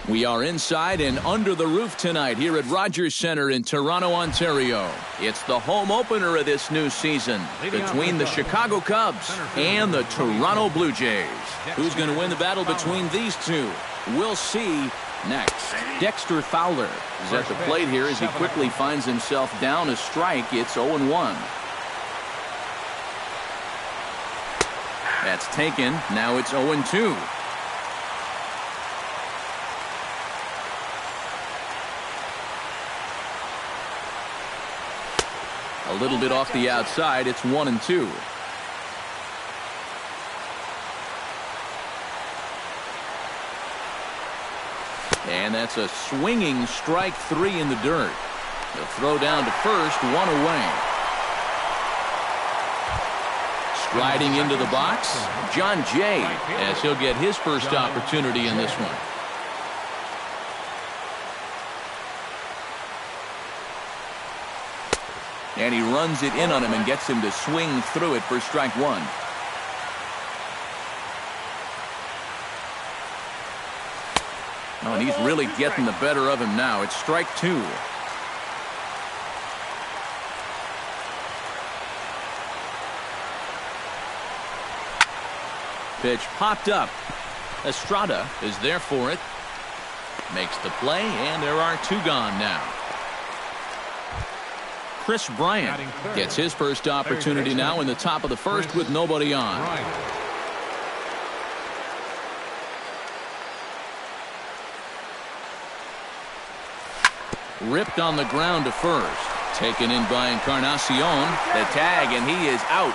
We are inside and under the roof tonight here at Rogers Centre in Toronto, Ontario. It's the home opener of this new season between the Chicago Cubs and the Toronto Blue Jays. Who's going to win the battle between these two? We'll see next. Dexter Fowler is at the plate here as he quickly finds himself down a strike. It's 0-1. That's taken. Now it's 0-2. A little bit off the outside. It's 1-2. And that's a swinging strike 3 in the dirt. The throw down to first, 1 away. Striding into the box, John Jay, as he'll get his first opportunity in this one. And he runs it in on him and gets him to swing through it for strike 1. Oh, and he's really getting the better of him now. It's strike 2. Pitch popped up. Estrada is there for it. Makes the play, and there are 2 gone now. Chris Bryant gets his first opportunity now in the top of the first with nobody on. Ripped on the ground to first. Taken in by Encarnacion. The tag, and he is out.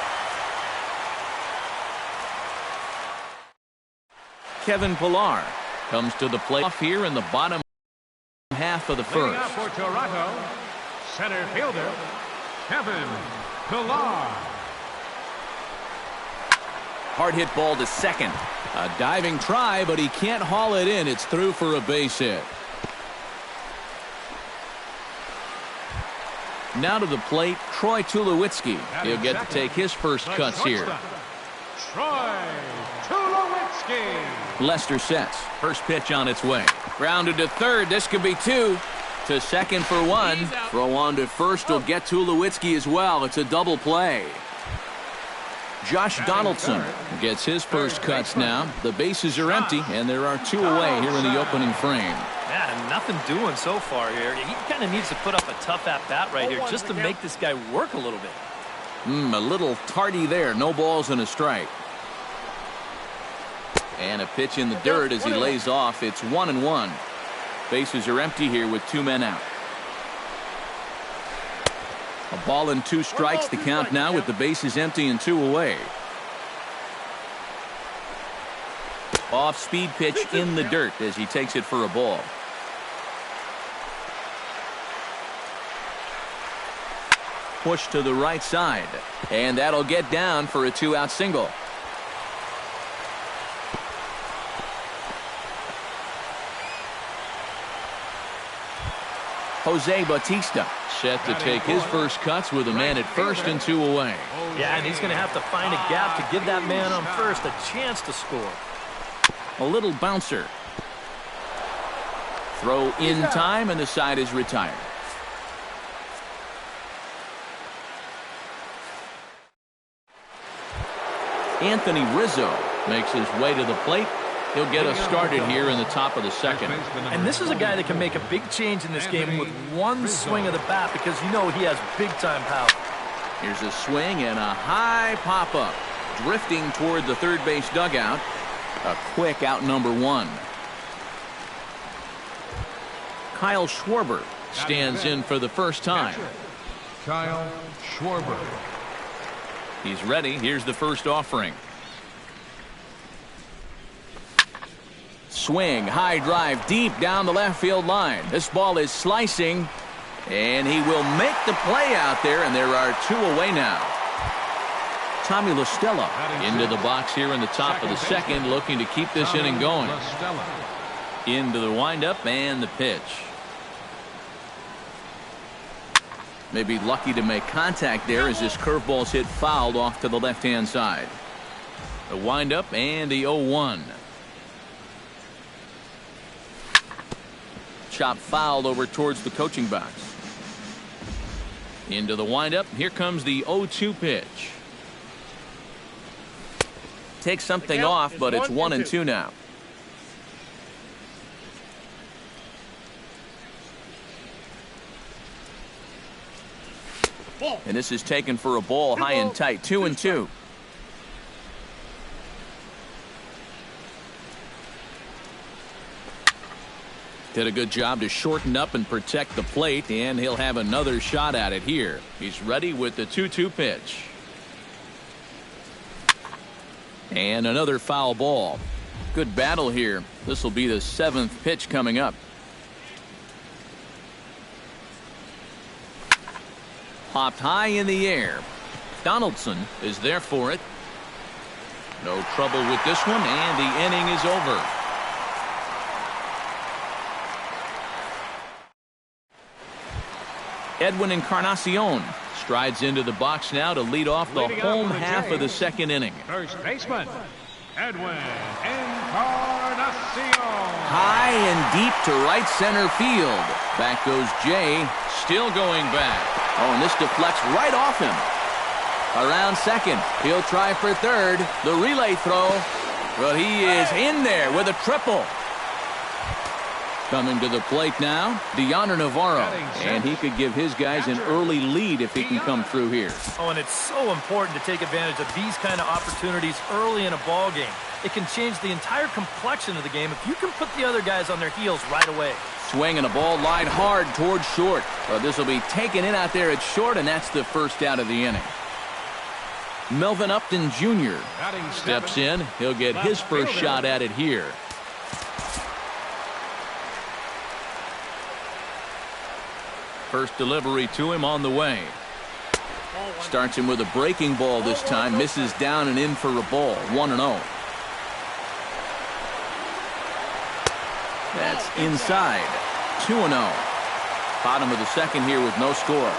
Kevin Pillar comes to the plate off here in the bottom half of the first. For Toronto, center fielder Kevin Pillar. Hard hit ball to second. A diving try, but he can't haul it in. It's through for a base hit. Now to the plate, Troy Tulowitzki. He'll get to take his first cuts here. Troy Tulowitzki. Lester sets. First pitch on its way. Grounded to third. This could be 2. To second for 1. Throw on to first will get Tulowitzki as well. It's a double play. Josh Donaldson gets his first cuts now. The bases are empty, and there are 2 away here in the opening frame. Yeah, nothing doing so far here. He kind of needs to put up a tough at-bat right here just to make this guy work a little bit. A little tardy there. No balls and a strike. And a pitch in the dirt as he lays off. It's 1-1. Bases are empty here with 2 men out. A ball and 2 strikes to count now with the bases empty and 2 away. Off-speed pitch in the dirt as he takes it for a ball. Push to the right side. And that'll get down for a 2-out single. Jose Bautista set to take his first cuts with a man at first and 2 away. Yeah, and he's going to have to find a gap to give that man on first a chance to score. A little bouncer. Throw in time, and the side is retired. Anthony Rizzo makes his way to the plate. He'll get us started here in the top of the second. And this is a guy that can make a big change in this game with one swing of the bat because you know he has big-time power. Here's a swing and a high pop-up. Drifting toward the third base dugout. A quick out number 1. Kyle Schwarber stands in for the first time. Kyle Schwarber. He's ready. Here's the first offering. Swing, high drive, deep down the left field line. This ball is slicing, and he will make the play out there, and there are 2 away now. Tommy La Stella into the box here in the top of the second, looking to keep this inning going. Into the windup and the pitch. Maybe lucky to make contact there as this curveball's hit fouled off to the left-hand side. The windup and the 0-1. chop foul over towards the coaching box. Into the windup. Here comes the 0-2 pitch. Takes something off, but it's 1-2 now. And this is taken for a ball high and tight. 2-2. Did a good job to shorten up and protect the plate, and he'll have another shot at it here. He's ready with the 2-2 pitch. And another foul ball. Good battle here. This will be the 7th pitch coming up. Popped high in the air. Donaldson is there for it. No trouble with this one, and the inning is over. Edwin Encarnacion strides into the box now to lead off the home half of the second inning. First baseman, Edwin Encarnacion. High and deep to right center field. Back goes Jay, still going back. Oh, and this deflects right off him. Around second. He'll try for third. The relay throw. Well, he is in there with a triple. Coming to the plate now, Deoner Navarro. And he could give his guys an early lead if he can come through here. Oh, and it's so important to take advantage of these kind of opportunities early in a ball game. It can change the entire complexion of the game if you can put the other guys on their heels right away. Swing and a ball lined hard towards short. Well, this will be taken in out there at short, and that's the first out of the inning. Melvin Upton Jr. steps in. He'll get his first shot at it here. First delivery to him on the way. Starts him with a breaking ball this time. Misses down and in for a ball. 1-0. That's inside. 2-0. Bottom of the second here with no score.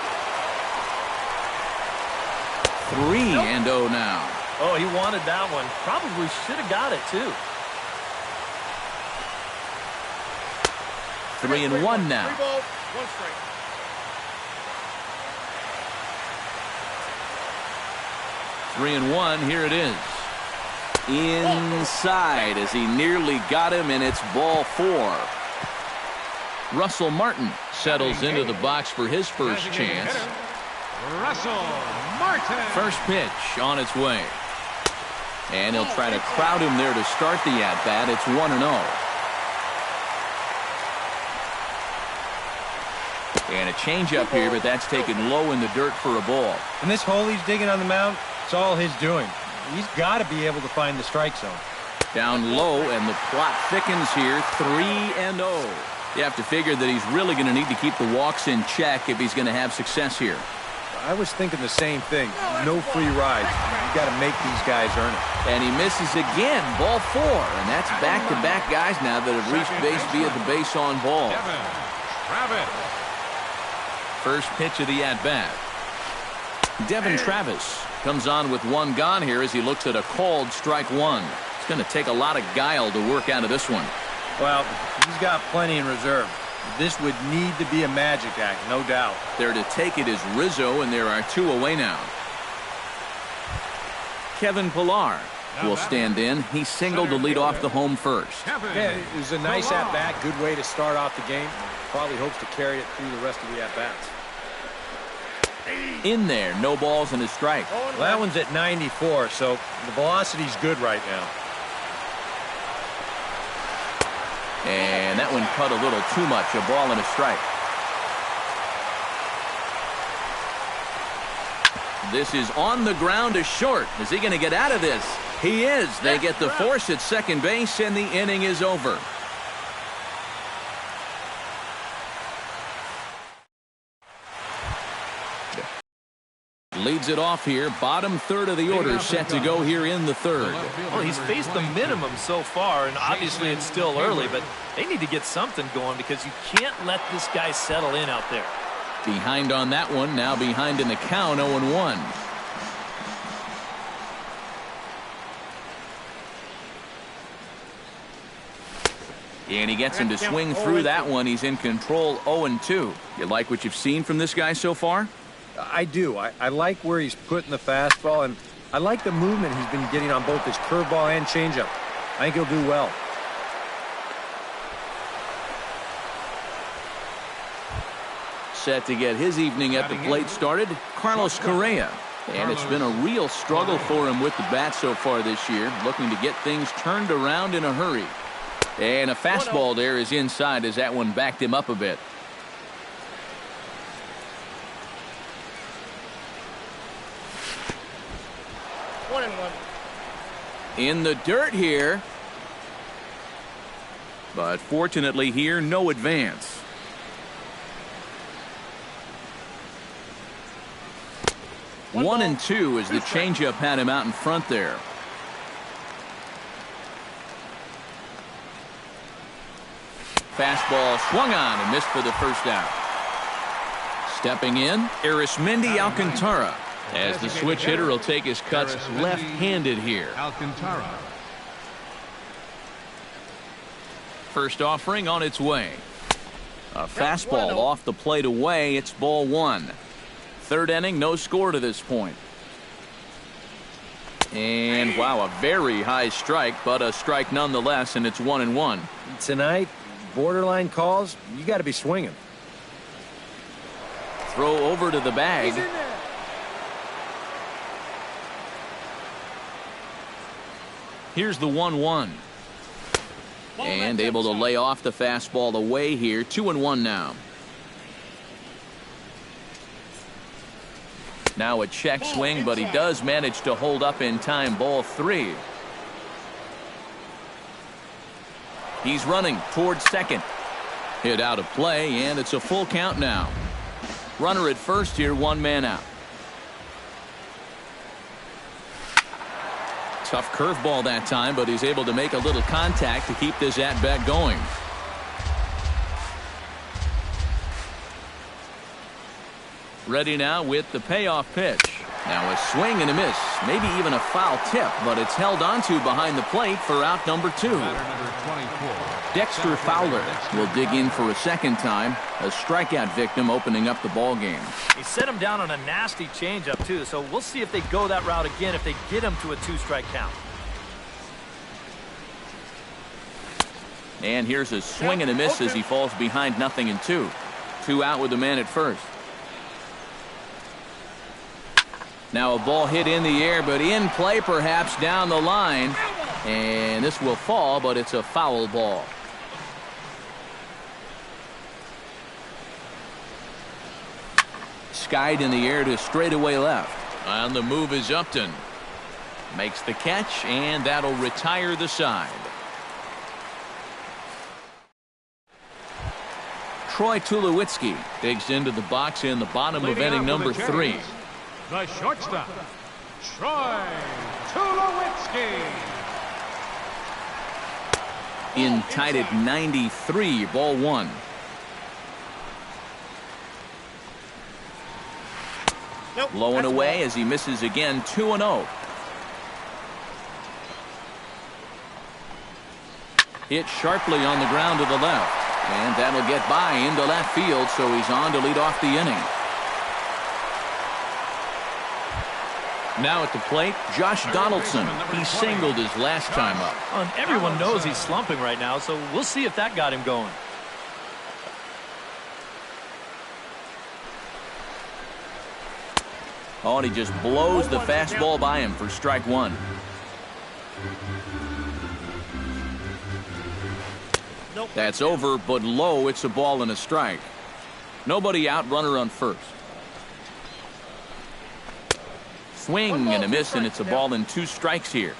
3-0 now. Oh, he wanted that one. Probably should have got it, too. 3-1 now. 3-1. Here it is. Inside as he nearly got him, and it's ball 4. Russell Martin settles into the box for his first chance. Russell Martin. First pitch on its way. And he'll try to crowd him there to start the at-bat. It's 1-0. And a changeup here, but that's taken low in the dirt for a ball. And this hole he's digging on the mound, it's all his doing. He's got to be able to find the strike zone. Down low, and the plot thickens here. 3-0. You have to figure that he's really going to need to keep the walks in check if he's going to have success here. I was thinking the same thing. No free rides. You got to make these guys earn it. And he misses again. Ball 4. And that's back-to-back guys now that have reached base via the base on ball. First pitch of the at-bat. Devin Travis comes on with one gone here as he looks at a called strike one. It's going to take a lot of guile to work out of this one. Well, he's got plenty in reserve. This would need to be a magic act, no doubt. There to take it is Rizzo, and there are 2 away now. Kevin Pillar will stand in. He singled to lead off the home first. Yeah, it was a nice at-bat, good way to start off the game. Probably hopes to carry it through the rest of the at-bats. In there, no balls and a strike. Well, that one's at 94, so the velocity's good right now. And that one cut a little too much. A ball and a strike. This is on the ground to short. Is he going to get out of this? He is. They get the force at second base, and the inning is over. Leads it off here. Bottom third of the order set to go here in the third. Well, he's faced the minimum so far, and obviously it's still early, but they need to get something going because you can't let this guy settle in out there. Behind on that one. Now behind in the count. 0-1. And he gets him to swing through that one. He's in control 0-2. You like what you've seen from this guy so far? I do. I like where he's putting the fastball, and I like the movement he's been getting on both his curveball and changeup. I think he'll do well. Set to get his evening at the plate started, Carlos Correa. And it's been a real struggle for him with the bat so far this year, looking to get things turned around in a hurry. And a fastball there is inside as that one backed him up a bit. In the dirt here. But fortunately here, no advance. One and two as the changeup had him out in front there. Fastball swung on and missed for the first out. Stepping in, Arismendi Alcantara, as the switch hitter will take his cuts left-handed here. Alcantara. First offering on its way. A fastball off the plate away. It's ball one. Third inning, no score to this point. And wow, a very high strike, but a strike nonetheless, and it's 1-1. Tonight, borderline calls, you got to be swinging. Throw over to the bag. Here's the 1-1. And able to lay off the fastball away here. 2-1 now. Now a check swing, but he does manage to hold up in time. Ball three. He's running towards second. Hit out of play, and it's a full count now. Runner at first here, one man out. Tough curveball that time, but he's able to make a little contact to keep this at-bat going. Ready now with the payoff pitch. Now a swing and a miss, maybe even a foul tip, but it's held onto behind the plate for out number two. Dexter Fowler will dig in for a second time. A strikeout victim opening up the ball game. He set him down on a nasty changeup too, so we'll see if they go that route again if they get him to a two-strike count. And here's a swing and a miss as he falls behind 0-2. Two out with the man at first. Now a ball hit in the air, but in play perhaps down the line. And this will fall, but it's a foul ball. Skied in the air to straightaway left. On the move is Upton. Makes the catch, and that'll retire the side. Troy Tulowitzki digs into the box in the bottom of inning number 3. The shortstop, Troy Tulowitzki. In tied at 93, ball one. Low and away as he misses again. 2-0. Hit sharply on the ground to the left, and that'll get by into left field, so he's on to lead off the inning. Now at the plate, Josh Donaldson. He singled his last time up. And everyone knows he's slumping right now, so we'll see if that got him going. Oh, and he just blows the fastball by him for strike one. That's over, but low. It's a ball and a strike. Nobody out, runner on first. Swing and a miss, and it's a ball and 2 strikes here.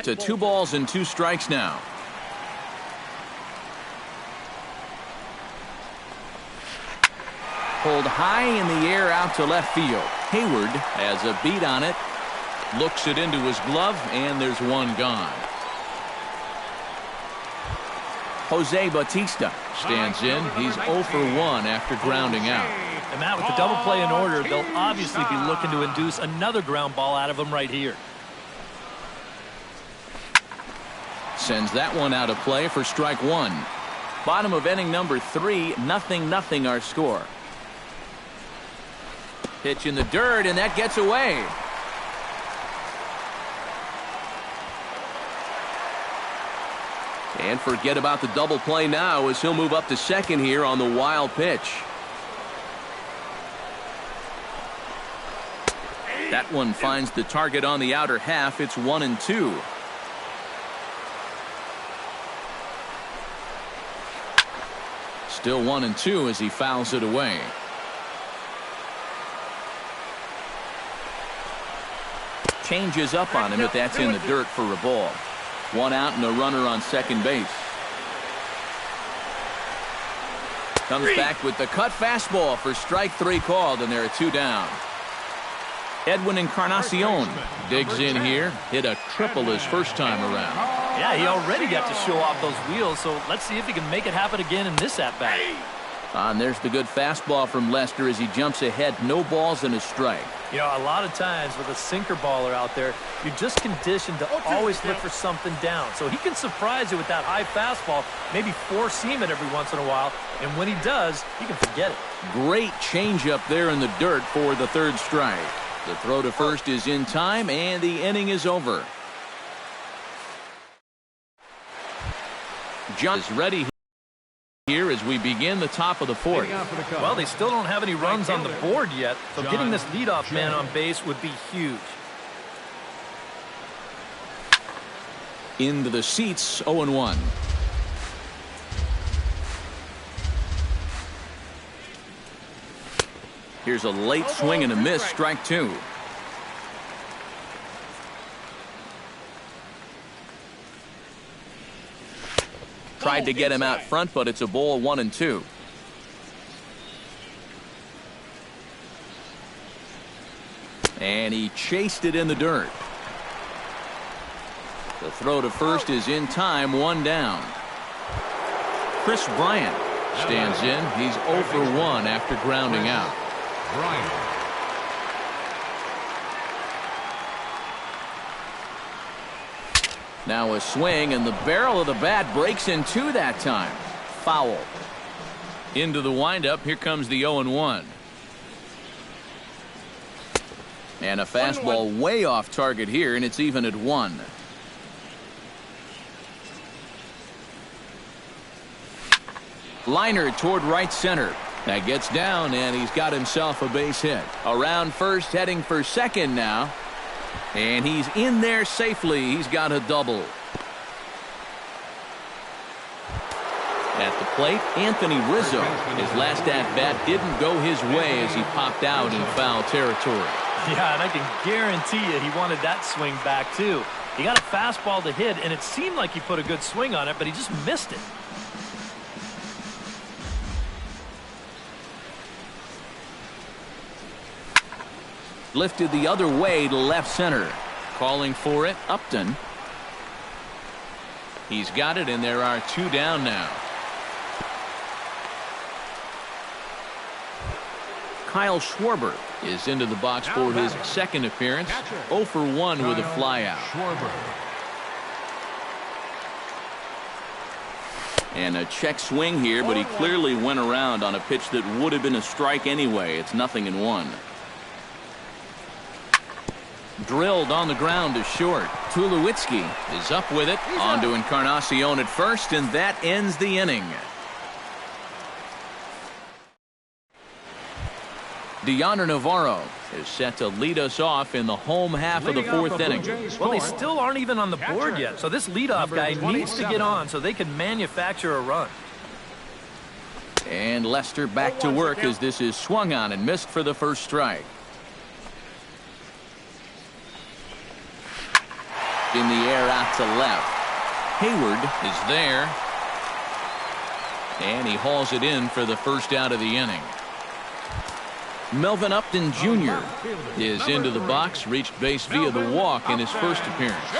To 2 balls and 2 strikes now. Pulled high in the air out to left field. Hayward has a beat on it. Looks it into his glove, and there's one gone. Jose Bautista stands in. He's 0 for 1 after grounding out. And Matt, with the double play in order, they'll obviously be looking to induce another ground ball out of him right here. Sends that one out of play for strike one. Bottom of inning number 3, 0-0 our score. Pitch in the dirt, and that gets away. And forget about the double play now as he'll move up to second here on the wild pitch. That one finds the target on the outer half. It's 1-2. Still 1-2 as he fouls it away. Changes up on him, but that's in the dirt for a ball. One out and a runner on second base. Comes back with the cut fastball for strike 3 called, and there are 2 down. Edwin Encarnacion digs in here. Hit a triple his first time around. Yeah, he already got to show off those wheels, so let's see if he can make it happen again in this at-bat. And there's the good fastball from Lester as he jumps ahead. No balls and a strike. You know, a lot of times with a sinker baller out there, you're just conditioned to always look for something down. So he can surprise you with that high fastball, maybe four-seam it every once in a while, and when he does, you can forget it. Great changeup there in the dirt for the 3rd strike. The throw to first is in time, and the inning is over. John is ready here as we begin the top of the 4th. Well, they still don't have any runs on the board yet, so getting this leadoff man on base would be huge. Into the seats, 0-1. Here's a late swing and a miss, strike 2. Tried to get him out front, but it's a ball, 1-2. And he chased it in the dirt. The throw to first is in time, 1 down. Chris Bryant stands in. He's 0 for 1 after grounding out. Now a swing, and the barrel of the bat breaks in 2 that time. Foul. Into the windup. Here comes the 0-1. And a fastball way off target here, and it's even at 1. Liner toward right center. That gets down, and he's got himself a base hit. Around first, heading for second now. And he's in there safely. He's got a double. At the plate, Anthony Rizzo. His last at-bat didn't go his way as he popped out in foul territory. Yeah, and I can guarantee you he wanted that swing back, too. He got a fastball to hit, and it seemed like he put a good swing on it, but he just missed it. Lifted the other way to left center. Calling for it, Upton. He's got it, and there are 2 down now. Kyle Schwarber is into the box for his second appearance. 0 for 1 with a flyout. And a check swing here, but he clearly went around on a pitch that would have been a strike anyway. It's 0-1. Drilled on the ground to short. Tulowitzki is up with it. On to Encarnacion at first, and that ends the inning. Deoner Navarro is set to lead us off in the home half of the 4th inning. Well, they still aren't even on the board yet, so this leadoff guy needs to get on so they can manufacture a run. And Lester back to work as this is swung on and missed for the first strike. In the air out to left. Hayward is there. And he hauls it in for the first out of the inning. Melvin Upton Jr. is into the box, reached base via the walk in his first appearance.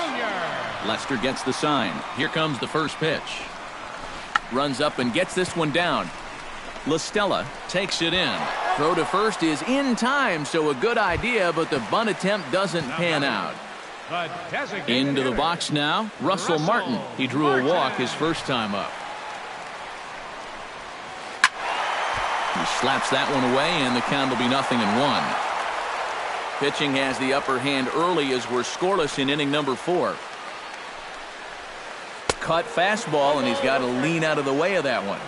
Lester gets the sign. Here comes the first pitch. Runs up and gets this one down. La Stella takes it in. Throw to first is in time, so a good idea, but the bunt attempt doesn't pan out. The designated Into the hitter, box now, Russell Martin. He drew a walk his first time up. He slaps that one away, and the count will be 0-1. Pitching has the upper hand early as we're scoreless in inning number 4. Cut fastball, and he's got to lean out of the way of that one.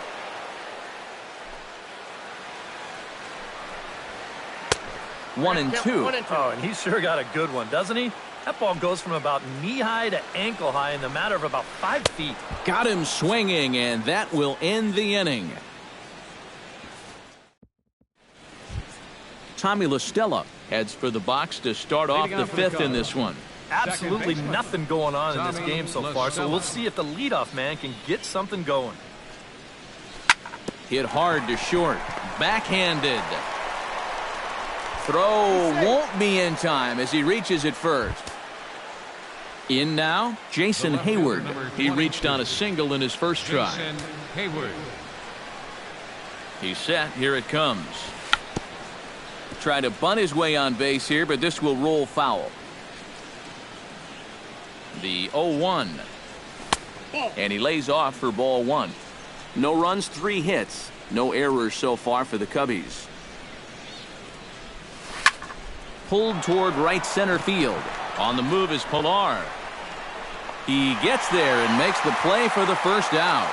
1-2. Oh, and he sure got a good one, doesn't he? That ball goes from about knee-high to ankle-high in the matter of about 5 feet. Got him swinging, and that will end the inning. Tommy La Stella heads for the box to start off the 5th in this one. Absolutely nothing going on in this game so far, so we'll see if the leadoff man can get something going. Hit hard to short. Backhanded. Throw won't be in time as he reaches it first. In now, Jason Hayward. He reached on a single in his first try. Jason Hayward. He's set. Here it comes. Try to bunt his way on base here, but this will roll foul. The 0-1. And he lays off for ball 1. No runs, 3 hits. No errors so far for the Cubbies. Pulled toward right center field. On the move is Pilar. He gets there and makes the play for the first out.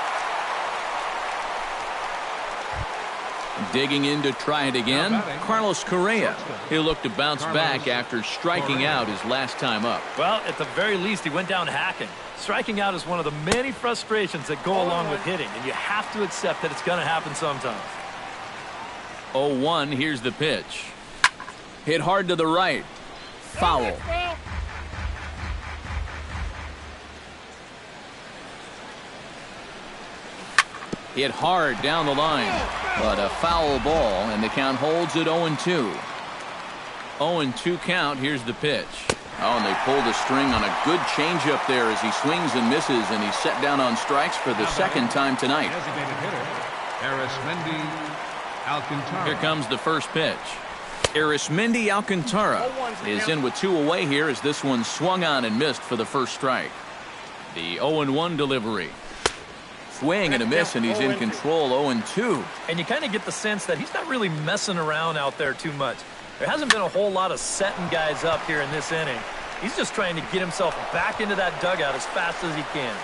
Digging in to try it again, Carlos Correa. He'll look to bounce back after striking out his last time up. Well, at the very least, he went down hacking. Striking out is one of the many frustrations that go along with hitting, and you have to accept that it's going to happen sometimes. 0-1, here's the pitch. Hit hard to the right. Foul. Hit hard down the line, but a foul ball, and the count holds at 0-2. 0-2 count. Here's the pitch. Oh, and they pulled a string on a good changeup there as he swings and misses, and he's set down on strikes for the second time tonight. Designated hitter, Arismendi Alcantara. Here comes the first pitch. Arismendi Alcantara is in with 2 away here as this one swung on and missed for the first strike. The 0-1 delivery. Swing and a miss, and he's in control. 0-2. And you kind of get the sense that he's not really messing around out there too much. There hasn't been a whole lot of setting guys up here in this inning. He's just trying to get himself back into that dugout as fast as he can.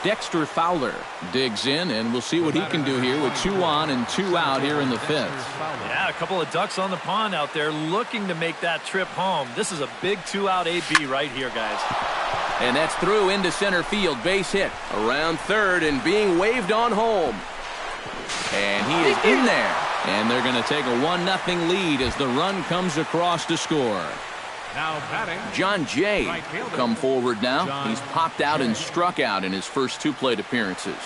Dexter Fowler digs in, and we'll see what he can do here with 2 on and 2 out here in the 5th. Yeah, a couple of ducks on the pond out there looking to make that trip home. This is a big 2-out AB right here, guys. And that's through into center field. Base hit around third and being waved on home. And he is in there. And they're going to take a 1-0 lead as the run comes across to score. Now batting, John Jay right fielder, will come forward now. John He's popped out and struck out in his first 2 plate appearances.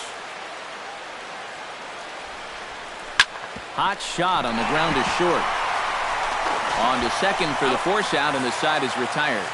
Hot shot on the ground to short. On to second for the force out, and the side is retired.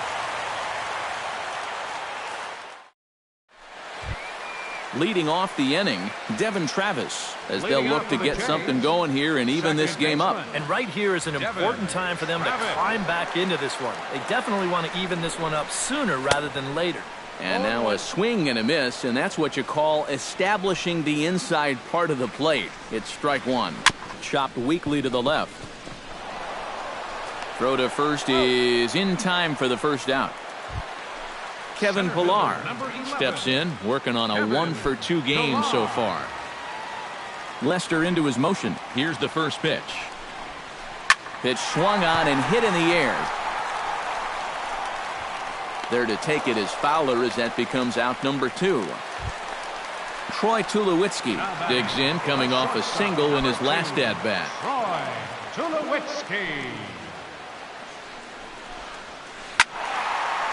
Leading off the inning, Devin Travis, as they'll look to get something going here and even this game up. And right here is an important time for them to climb back into this one. They definitely want to even this one up sooner rather than later. And now a swing and a miss, and that's what you call establishing the inside part of the plate. It's strike 1. Chopped weakly to the left. Throw to first is in time for the first out. Kevin Pilar steps in, working on a 1-for-2 game so far. Lester into his motion. Here's the first pitch. Pitch swung on and hit in the air. There to take it is Fowler as that becomes out number 2. Troy Tulowitzki digs in, coming off a single in his last at-bat. Troy Tulowitzki.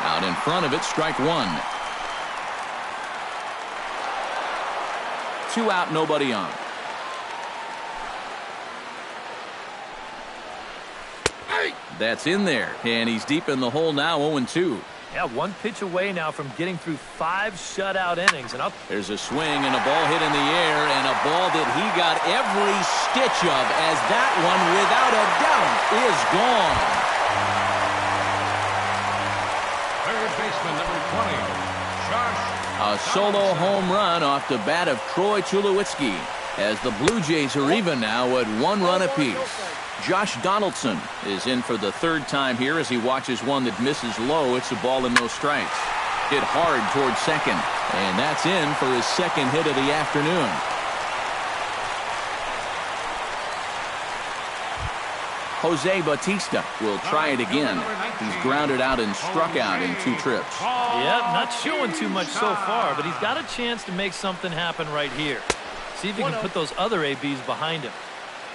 Out in front of it, strike 1. 2 out, nobody on. That's in there, and he's deep in the hole now, 0-2. Yeah, 1 pitch away now from getting through 5 shutout innings. And there's a swing and a ball hit in the air, and a ball that he got every stitch of, as that one, without a doubt, is gone. Third baseman, number 20, Josh. A solo home run off the bat of Troy Tulowitzki, as the Blue Jays are even now at 1 run apiece. Josh Donaldson is in for the third time here as he watches one that misses low. It's a ball and no strikes. Hit hard towards second, and that's in for his second hit of the afternoon. Jose Bautista will try it again. He's grounded out and struck out in 2 trips. Yep, not showing too much so far, but he's got a chance to make something happen right here. See if he can put those other ABs behind him.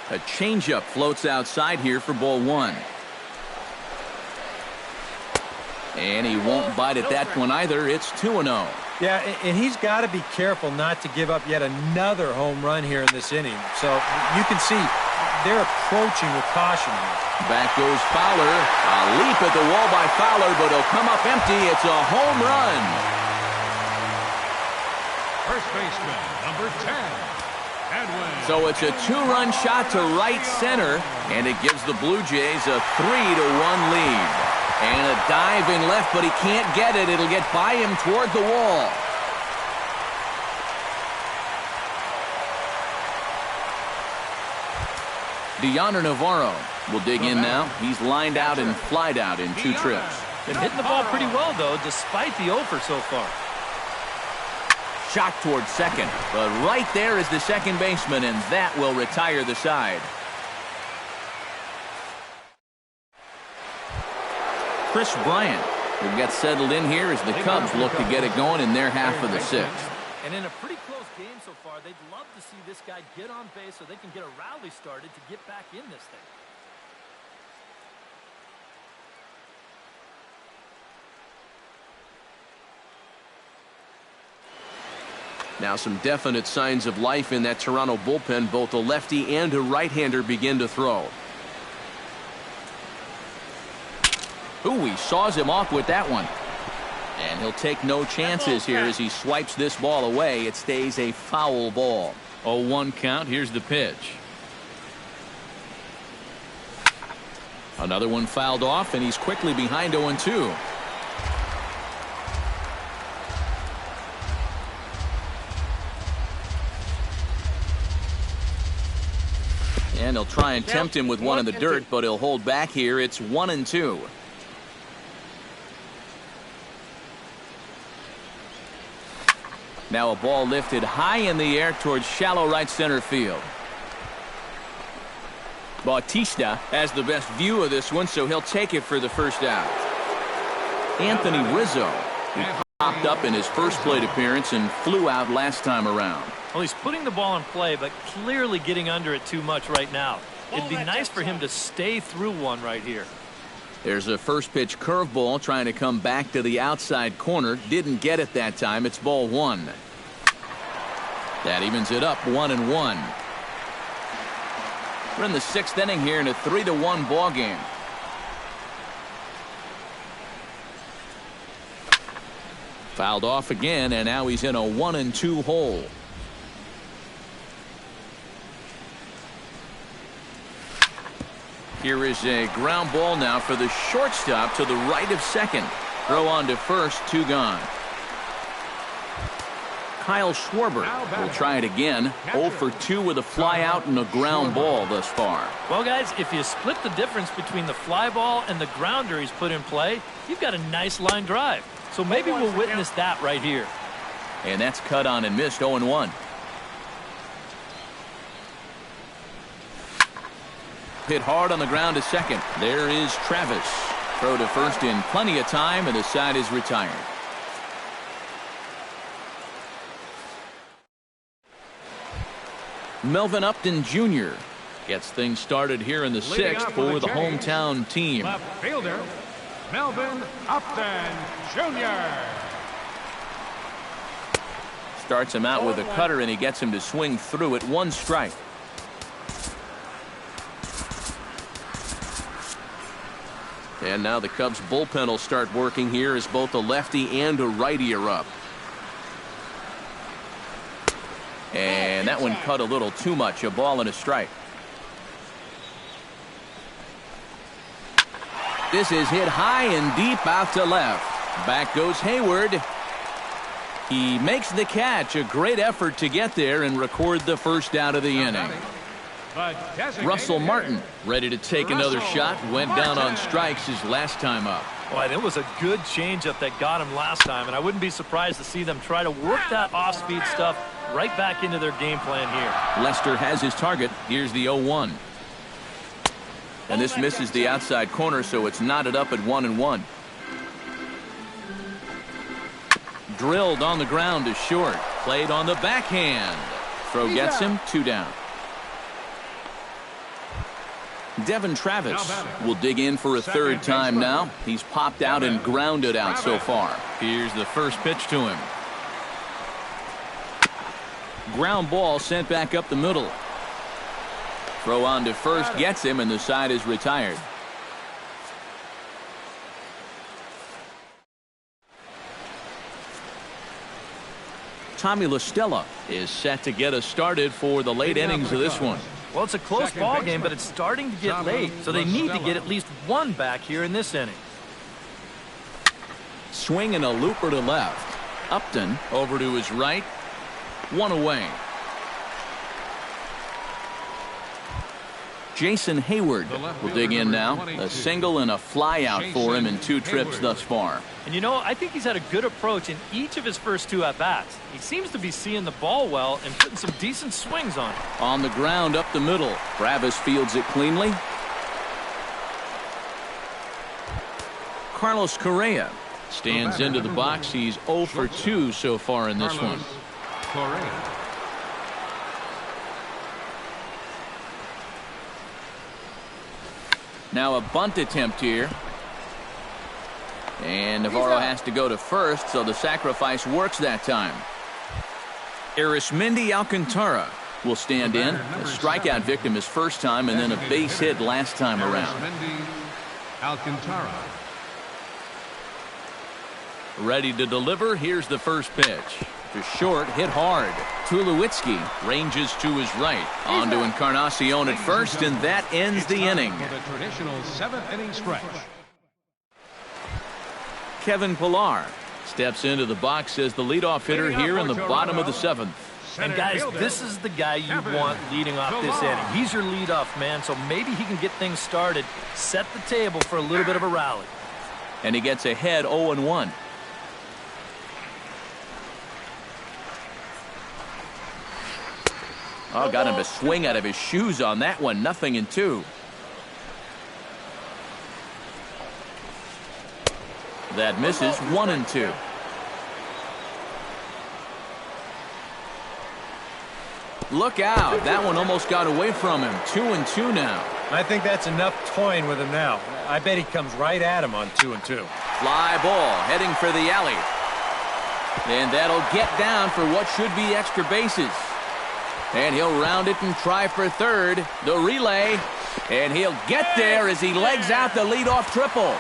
A changeup floats outside here for ball 1. And he won't bite at that one either. It's 2-0. Yeah, and he's got to be careful not to give up yet another home run here in this inning. So you can see they're approaching with caution. Back goes Fowler. A leap at the wall by Fowler, but he'll come up empty. It's a home run. First baseman, number 10. So it's a 2-run shot to right center, and it gives the Blue Jays a 3-1 lead. And a dive in left, but he can't get it. It'll get by him toward the wall. Deoner Navarro will dig in now. He's lined out and flied out in 2 trips. Been hitting the ball pretty well, though, despite the offer so far. Shot towards second, but right there is the second baseman, and that will retire the side. Chris Bryant will get settled in here as the Cubs look to get it going in their half of the 6th. And in a pretty close game so far, they'd love to see this guy get on base so they can get a rally started to get back in this thing. Now some definite signs of life in that Toronto bullpen. Both a lefty and a right-hander begin to throw. Ooh, he saws him off with that one. And he'll take no chances here as he swipes this ball away. It stays a foul ball. 0-1 count. Here's the pitch. Another one fouled off, and he's quickly behind 0-2. And he'll try and tempt him with one in the dirt, but he'll hold back here. It's 1-2. Now a ball lifted high in the air towards shallow right center field. Bautista has the best view of this one, so he'll take it for the first out. Anthony Rizzo, who popped up in his first plate appearance and flew out last time around. Well, he's putting the ball in play, but clearly getting under it too much right now. It'd be nice for him to stay through one right here. There's a first pitch curveball trying to come back to the outside corner. Didn't get it that time. It's ball 1. That evens it up 1-1. We're in the 6th inning here in a 3-1 ball game. Fouled off again, and now he's in a 1-2 hole. Here is a ground ball now for the shortstop to the right of second. Throw on to first, 2 gone. Kyle Schwarber will try it again. 0 for 2 with a fly out and a ground ball thus far. Well, guys, if you split the difference between the fly ball and the grounder he's put in play, you've got a nice line drive. So maybe we'll witness that right here. And that's cut on and missed. 0-1. Hit hard on the ground to second. There is Travis. Throw to first in plenty of time, and the side is retired. Melvin Upton Jr. gets things started here in the 6th for the hometown team. Left fielder, Melvin Upton Jr. Starts him out with a cutter, and he gets him to swing through it. 1 strike. And now the Cubs bullpen will start working here as both a lefty and a righty are up. And that one cut a little too much. A ball and a strike. This is hit high and deep out to left. Back goes Hayward. He makes the catch. A great effort to get there and record the first out of the inning. Russell Martin ready to take another shot. Went down on strikes his last time up. Boy, it was a good changeup that got him last time, and I wouldn't be surprised to see them try to work that off-speed stuff right back into their game plan here. Lester has his target. Here's the 0-1. And this misses the outside corner, so it's knotted up at 1-1. Drilled on the ground to short. Played on the backhand. Throw gets him. 2 down. Devin Travis will dig in for a third time now. He's popped out and grounded out so far. Here's the first pitch to him. Ground ball sent back up the middle. Throw on to first gets him, and the side is retired. Tommy La Stella is set to get us started for the late innings of this one. Well, it's a close ball game, but it's starting to get late, so they need to get at least one back here in this inning. Swing and a looper to left. Upton over to his right. 1 away. Jason Hayward will dig in now. A single and a fly out for him in 2 trips thus far. And you know, I think he's had a good approach in each of his first 2 at-bats. He seems to be seeing the ball well and putting some decent swings on it. On the ground up the middle. Bravis fields it cleanly. Carlos Correa stands into the box. He's 0 for 2 so far in this one. Now a bunt attempt here. And Navarro has to go to first, so the sacrifice works that time. Arismendi Alcantara will stand in. A strikeout victim his first time, and then a base hit last time around. Alcantara. Ready to deliver. Here's the first pitch. To short, hit hard. Tulowitzki ranges to his right. On to Encarnacion at first, and that ends the inning. The traditional 7th inning stretch. Kevin Pillar steps into the box as the leadoff hitter here in the bottom of the 7th. And guys, this is the guy you want leading off this inning. He's your leadoff man, so maybe he can get things started, set the table for a little bit of a rally. And he gets ahead 0-1. Oh, got him to swing out of his shoes on that one. 0-2. That misses. 1-2. Look out. That one almost got away from him. 2-2 now. I think that's enough toying with him now. I bet he comes right at him on 2-2. Fly ball heading for the alley. And that'll get down for what should be extra bases. And he'll round it and try for third. The relay. And he'll get there as he legs out the leadoff triple.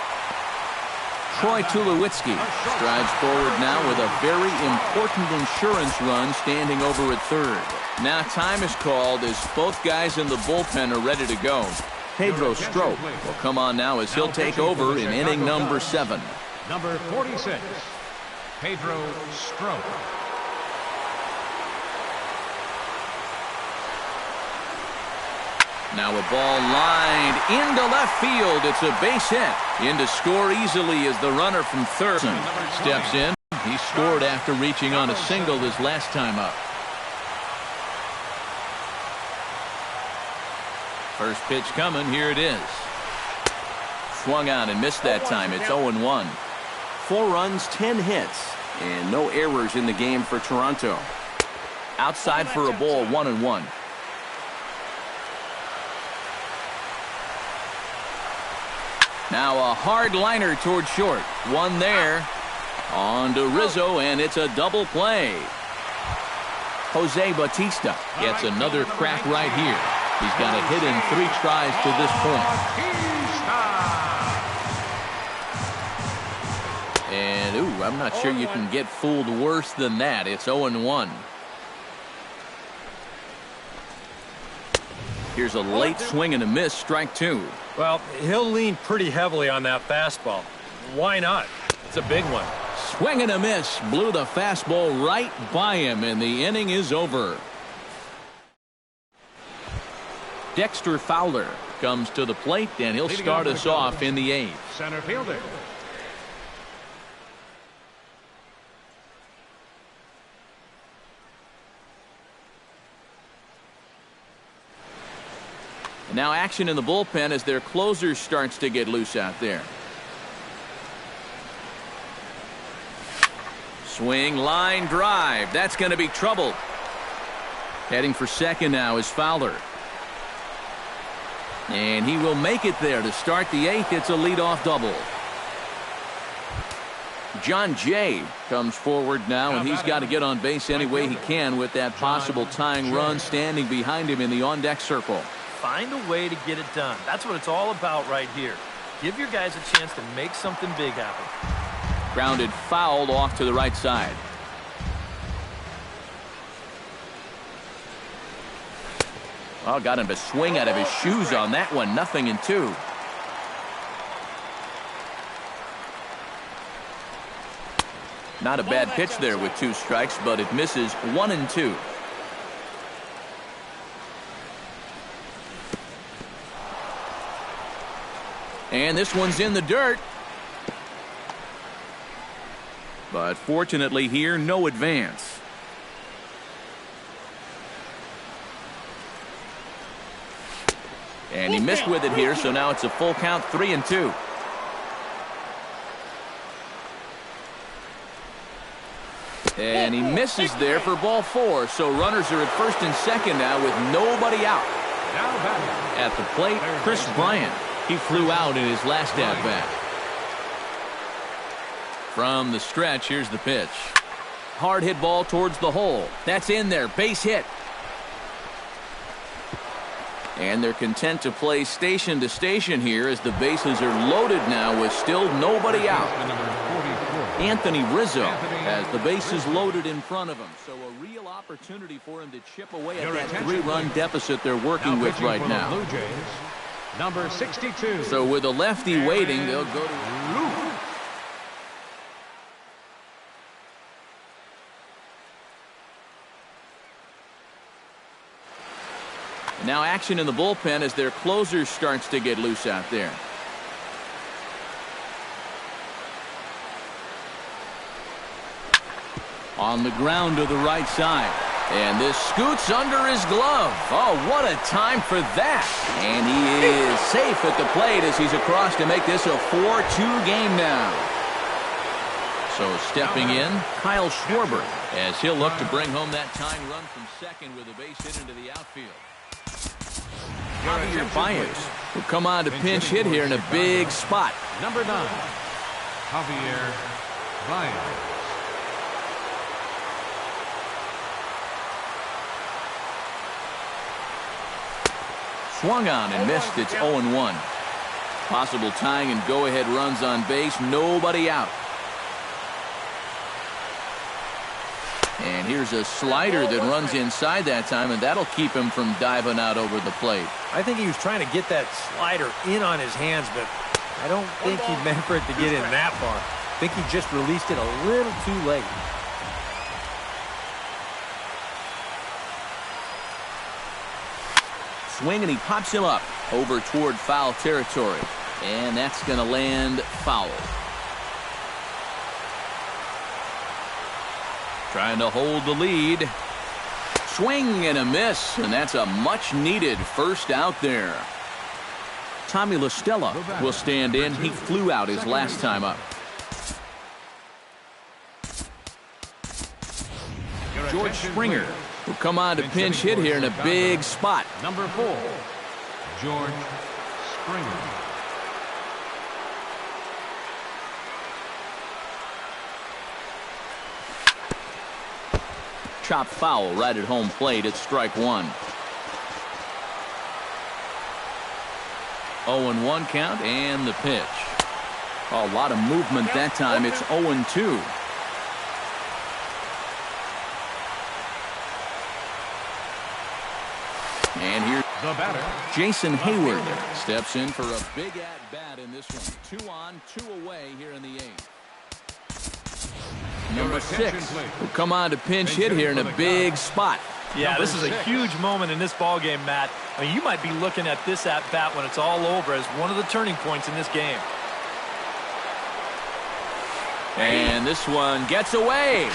Troy Tulowitzki strides forward now with a very important insurance run standing over at third. Now time is called as both guys in the bullpen are ready to go. Pedro Strop will come on now as he'll take over in inning number 7. Number 46, Pedro Strop. Now a ball lined into left field. It's a base hit. In to score easily as the runner from third steps in. He scored after reaching on a single his last time up. First pitch coming. Here it is. Swung on and missed that time. It's 0-1. 4 runs, 10 hits, and no errors in the game for Toronto. Outside for a ball, 1-1. Now a hard liner toward short. One there. On to Rizzo, and it's a double play. Jose Bautista gets another crack right here. He's got a hit in 3 tries to this point. And, ooh, I'm not sure you can get fooled worse than that. It's 0-1. Here's a late swing and a miss, strike 2. Well, he'll lean pretty heavily on that fastball. Why not? It's a big one. Swing and a miss. Blew the fastball right by him, and the inning is over. Dexter Fowler comes to the plate, and he'll start us off in the eighth. Center fielder. Now action in the bullpen as their closer starts to get loose out there. Swing, line drive. That's going to be trouble. Heading for second now is Fowler. And he will make it there to start the eighth. It's a leadoff double. John Jay comes forward now, and he's got to get on base any way he can with that possible tying run standing behind him in the on-deck circle. Find a way to get it done. That's what it's all about right here. Give your guys a chance to make something big happen. Grounded foul off to the right side. Oh, got him to swing out of his shoes on that one. 0-2. Not a bad pitch there with 2 strikes, but it misses. 1-2. And this one's in the dirt. But fortunately here, no advance. And he missed with it here, so now it's a full count, 3-2. And he misses there for ball 4, so runners are at first and second now with nobody out. At the plate, Chris Bryant. He flew out in his last at-bat. From the stretch, here's the pitch. Hard hit ball towards the hole. That's in there. Base hit. And they're content to play station to station here as the bases are loaded now with still nobody out. Anthony Rizzo has the bases loaded in front of him. So a real opportunity for him to chip away at that 3-run deficit they're working with right now. Blue Jays, number 62. So with a lefty waiting, they'll go to now action in the bullpen as their closer starts to get loose out there. On the ground to the right side. And this scoots under his glove. Oh, what a time for that. And he is safe at the plate as he's across to make this a 4-2 game now. So stepping in, Kyle Schwarber, as he'll look to bring home that tying run from second with a base hit into the outfield. Javier Baez will come on to pinch hit here in a big spot. Number 9, Javier Baez. Swung on and missed. It's 0-1. Possible tying and go-ahead runs on base. Nobody out. And here's a slider that runs inside that time, and that'll keep him from diving out over the plate. I think he was trying to get that slider in on his hands, but I don't think he meant for it to get in that far. I think he just released it a little too late. Swing, and he pops him up over toward foul territory. And that's going to land foul. Trying to hold the lead. Swing and a miss, and that's a much-needed first out there. Tommy La Stella will stand in. He flew out his last time up. George Springer will come on to pinch hit here in a big spot. Number 4, George Springer. Chop foul right at home plate. It's strike 1. 0-1 count and the pitch. A lot of movement that time. It's 0-2. And here The batter, Jason Hayward steps in for a big at-bat in this one. 2 on, 2 away here in the 8th. Number 6 will come on to pinch hit here in a big spot. Yeah, this is a huge moment in this ballgame, Matt. I mean, you might be looking at this at-bat when it's all over as one of the turning points in this game. And this one gets away.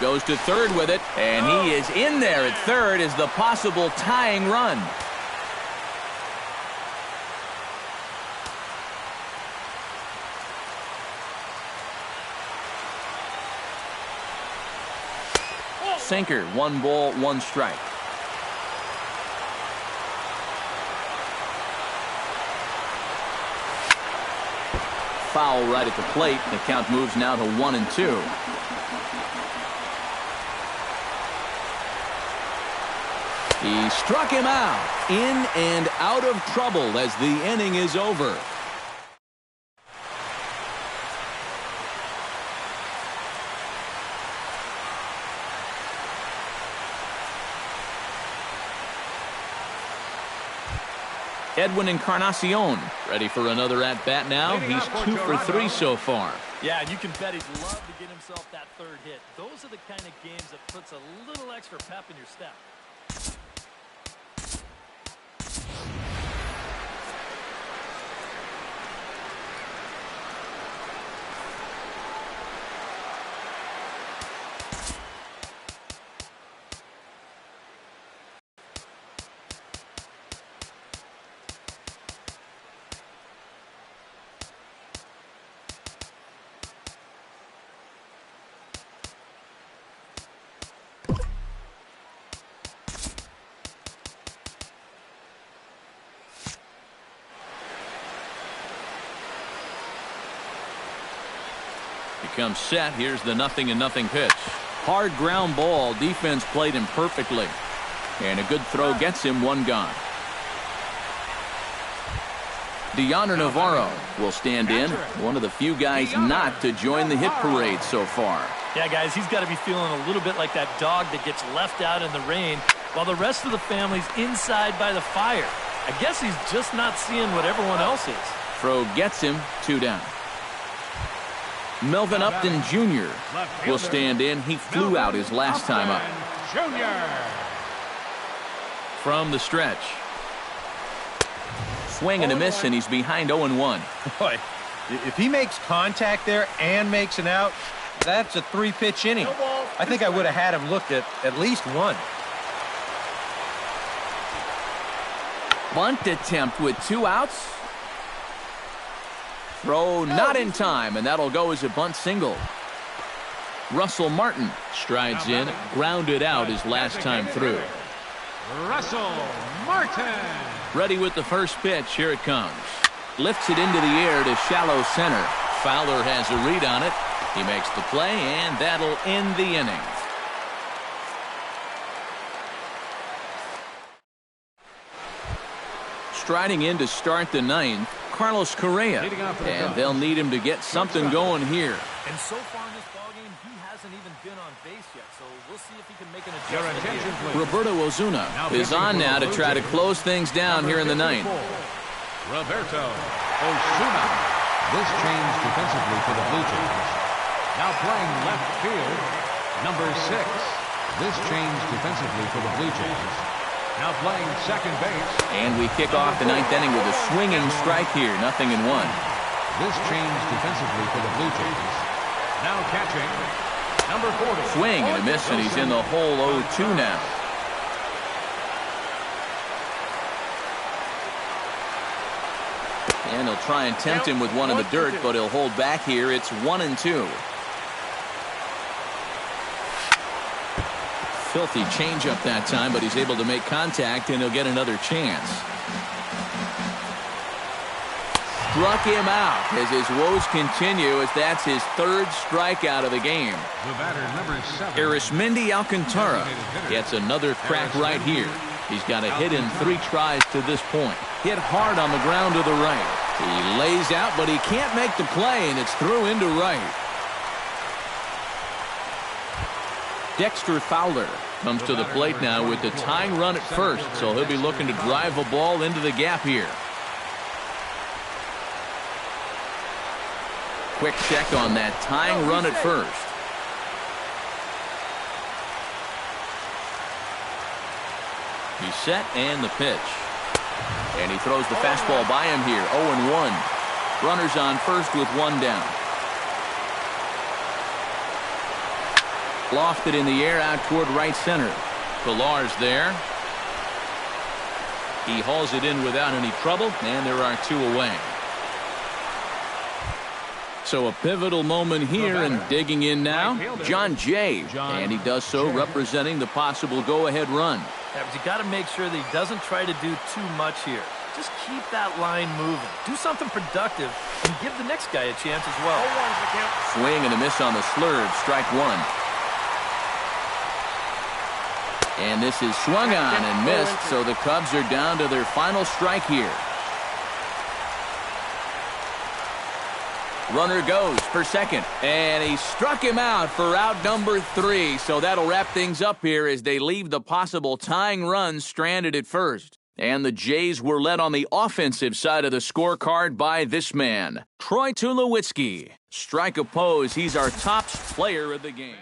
Goes to third with it, and he is in there at third as the possible tying run. Sinker, 1 ball, 1 strike. Foul right at the plate. The count moves now to 1-2. He struck him out. In and out of trouble as the inning is over. Edwin Encarnacion ready for another at-bat now. He's 2 for 3 so far. Yeah, and you can bet he'd love to get himself that third hit. Those are the kind of games that puts a little extra pep in your step. Becomes set. Here's the 0-0 pitch. Hard ground ball. Defense played him perfectly. And a good throw gets him 1 gone. Deoner Navarro will stand in. One of the few guys not to join the hit parade so far. Yeah, guys, he's got to be feeling a little bit like that dog that gets left out in the rain while the rest of the family's inside by the fire. I guess he's just not seeing what everyone else is. Throw gets him 2 down. Melvin Upton Jr. will stand in. He flew out his last time up. From the stretch. Swing and a miss, and he's behind 0-1. Boy, if he makes contact there and makes an out, that's a 3-pitch inning. I think I would have had him look at least 1. Bunt attempt with 2 outs. Throw not in time, and that'll go as a bunt single. Russell Martin strides in, grounded out his last time through. Russell Martin. Ready with the first pitch. Here it comes. Lifts it into the air to shallow center. Fowler has a read on it. He makes the play, and that'll end the inning. Striding in to start the 9th, Carlos Correa, and they'll need him to get something going here. And so far in this ballgame, he hasn't even been on base yet, so we'll see if he can make an adjustment. Roberto Ozuna is on now to try to close things down here in the 9th. Roberto Ozuna. This change defensively for the Blue Jays. Now playing left field, number 6. This change defensively for the Blue Jays. Now playing second base. And we kick off the 9th inning with a swinging strike here, 0-1. This change defensively for the Blue Jays. Now catching, number 40. Swing and a miss, and he's in the hole 0-2 now. And he'll try and tempt him with one in the dirt, but he'll hold back here. It's 1-2. Filthy changeup that time, but he's able to make contact, and he'll get another chance. Struck him out as his woes continue, as that's his 3rd strikeout of the game. The batter, number 7. Arismendi Alcantara gets another crack right here. He's got a hit in 3 tries to this point. Hit hard on the ground to the right. He lays out, but he can't make the play, and it's through into right. Dexter Fowler comes to the plate now with the tying run at first, so he'll be looking to drive a ball into the gap here. Quick check on that tying run at first. He's set and the pitch. And he throws the fastball by him here. 0-1. Runners on first with one down. Lofted in the air out toward right center. Pilar's there. He hauls it in without any trouble, and there are two away. So a pivotal moment here, and digging in now, John Jay. And he does so representing the possible go-ahead run. Yeah, but you got to make sure that he doesn't try to do too much here. Just keep that line moving. Do something productive and give the next guy a chance as well. Swing and a miss on the slurve. Strike one. And this is swung on and missed, so the Cubs are down to their final strike here. Runner goes for second, and he struck him out for out number 3. So that'll wrap things up here as they leave the possible tying run stranded at first. And the Jays were led on the offensive side of the scorecard by this man, Troy Tulowitzki. Strike oppose, he's our top player of the game.